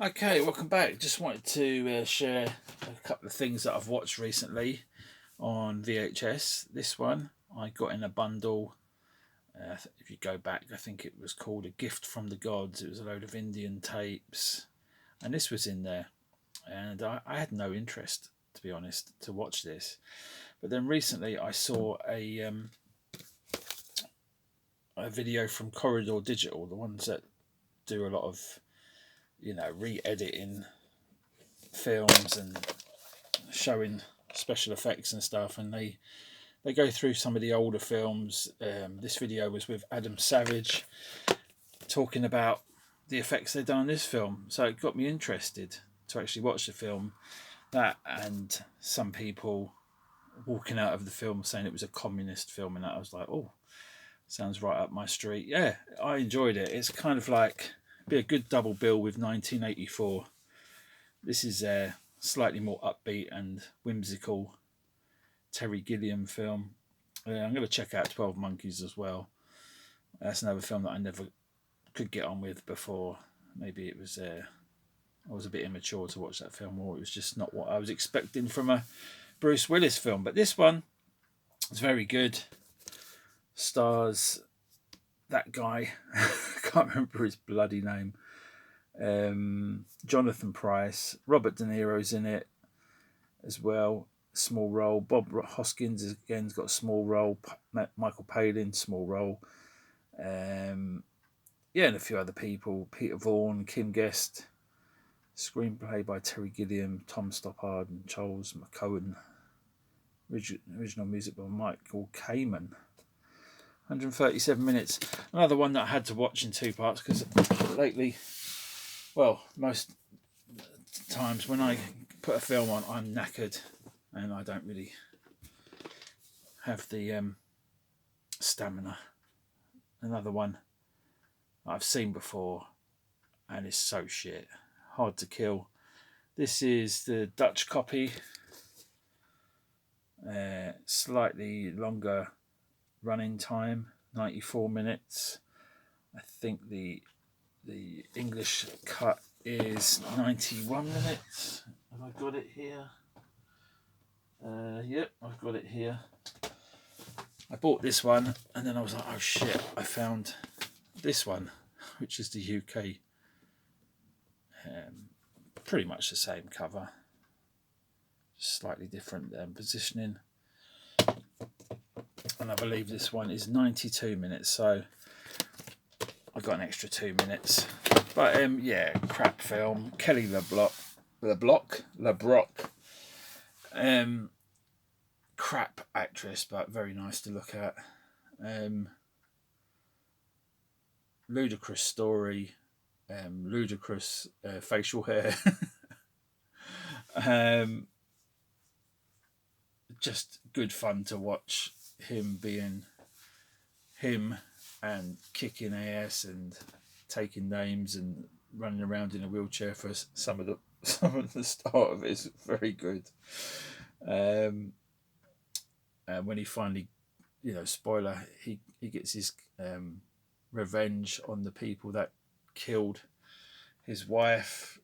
Okay, welcome back. Just wanted to share a couple of things that I've watched recently on VHS. This one I got in a bundle. If you go back, I think it was called A Gift from the Gods. It was a load of Indian tapes, and this was in there. And I had no interest, to be honest, to watch this. But then recently I saw a video from Corridor Digital, the ones that do a lot of re-editing films and showing special effects and stuff, and they go through some of the older films. This video was with Adam Savage talking about the effects they've done in this film, so it got me interested to actually watch the film. That and some people walking out of the film saying it was a communist film, and that I was like, oh, sounds right up my street. Yeah, I enjoyed it. It's kind of like be a good double bill with 1984. This is a slightly more upbeat and whimsical Terry Gilliam film. I'm going to check out 12 Monkeys as well. That's another film that I never could get on with before. Maybe it was I was a bit immature to watch that film, or it was just not what I was expecting from a Bruce Willis film. But this one is very good. Stars that guy. I can't remember his bloody name. Jonathan Pryce. Robert De Niro's in it as well. Small role. Bob Hoskins again's got a small role. Michael Palin, small role. And a few other people. Peter Vaughan, Kim Guest. Screenplay by Terry Gilliam, Tom Stoppard, and Charles McCowan. Original music by Michael Kamen. 137 minutes. Another one that I had to watch in two parts because lately, well, most times when I put a film on, I'm knackered and I don't really have the stamina. Another one I've seen before and it's so shit. Hard to Kill. This is the Dutch copy. Slightly longer running time, 94 minutes. I think the English cut is 91 minutes. Have I got it here? Yep, I've got it here. I bought this one and then I was like, oh shit, I found this one, which is the UK. Pretty much the same cover, slightly different positioning. And I believe this one is 92 minutes, so I got an extra 2 minutes. But crap film. Kelly LeBrock. Crap actress, but very nice to look at. Ludicrous story. Ludicrous facial hair. Just good fun to watch him being him and kicking ass and taking names and running around in a wheelchair for some of the start of it is very good. And when he finally, spoiler, he gets his revenge on the people that killed his wife.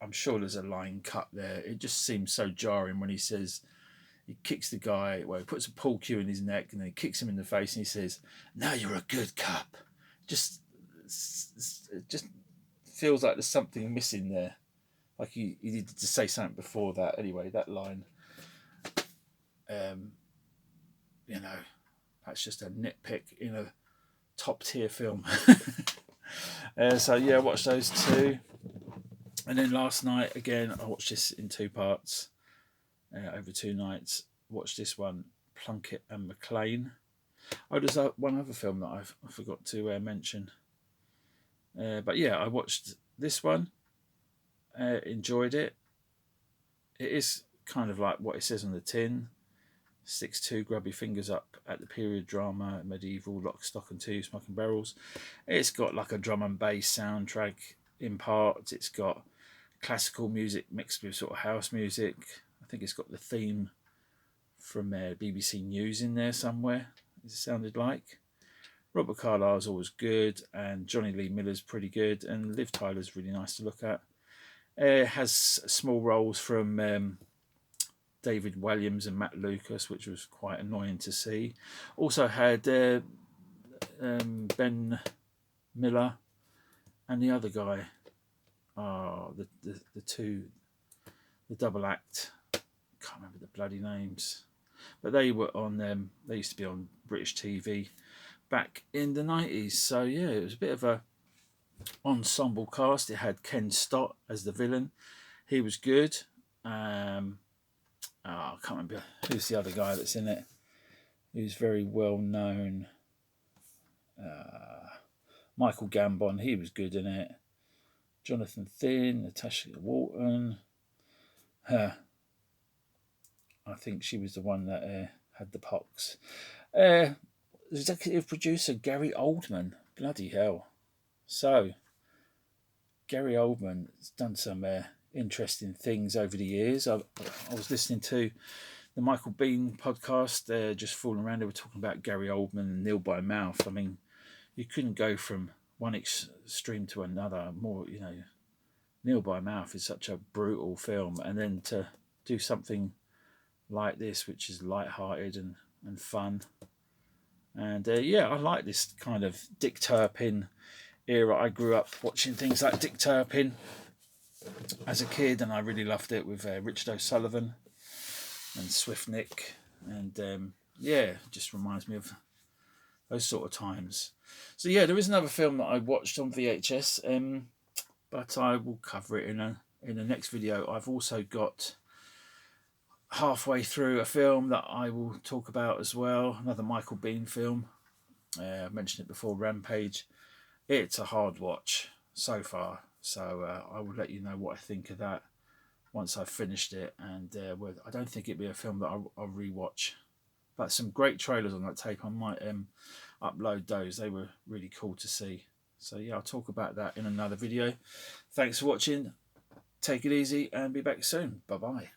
I'm sure there's a line cut there. It just seems so jarring when he says, he kicks the guy, he puts a pool cue in his neck and then he kicks him in the face and he says, now you're a good cop. It just feels like there's something missing there. Like he needed to say something before that. Anyway, that line, that's just a nitpick in a top tier film. I watched those two. And then last night, again, I watched this in two parts. Over 2 nights, watched this one, Plunkett and McLean. Oh, there's one other film that I forgot to mention. I watched this one, enjoyed it. It is kind of like what it says on the tin. Sticks 2 grubby fingers up at the period drama, medieval, lock, stock and 2 smoking barrels. It's got like a drum and bass soundtrack in parts. It's got classical music mixed with sort of house music. I think it's got the theme from BBC News in there somewhere, it sounded like. Robert Carlyle's always good, and Johnny Lee Miller's pretty good, and Liv Tyler's really nice to look at. Has small roles from David Williams and Matt Lucas, which was quite annoying to see. Also had Ben Miller and the other guy. Oh, the double act. Can't remember the bloody names, but they were on. They used to be on British TV back in the 90s. So yeah, it was a bit of a ensemble cast. It had Ken Stott as the villain. He was good. I can't remember who's the other guy that's in it. Who's very well known. Michael Gambon. He was good in it. Jonathan Thinn, Natasha Walton. I think she was the one that had the pox. Executive producer Gary Oldman. Bloody hell. So, Gary Oldman has done some interesting things over the years. I was listening to the Michael Bean podcast, just fooling around. They were talking about Gary Oldman and Nil by Mouth. I mean, you couldn't go from one extreme to another. More, Nil by Mouth is such a brutal film, and then to do something like this, which is light-hearted and fun. And I like this kind of Dick Turpin era. I grew up watching things like Dick Turpin as a kid, and I really loved it with Richard O'Sullivan and Swift Nick. And it just reminds me of those sort of times. So yeah, there is another film that I watched on VHS, but I will cover it in the next video. I've also got halfway through a film that I will talk about as well, another Michael Bean film. I mentioned it before, Rampage. It's a hard watch so far, so I will let you know what I think of that once I've finished it. And I don't think it'd be a film that I'll rewatch, but some great trailers on that tape. I might upload those. They were really cool to see. So yeah, I'll talk about that in another video. Thanks for watching. Take it easy and be back soon. Bye bye.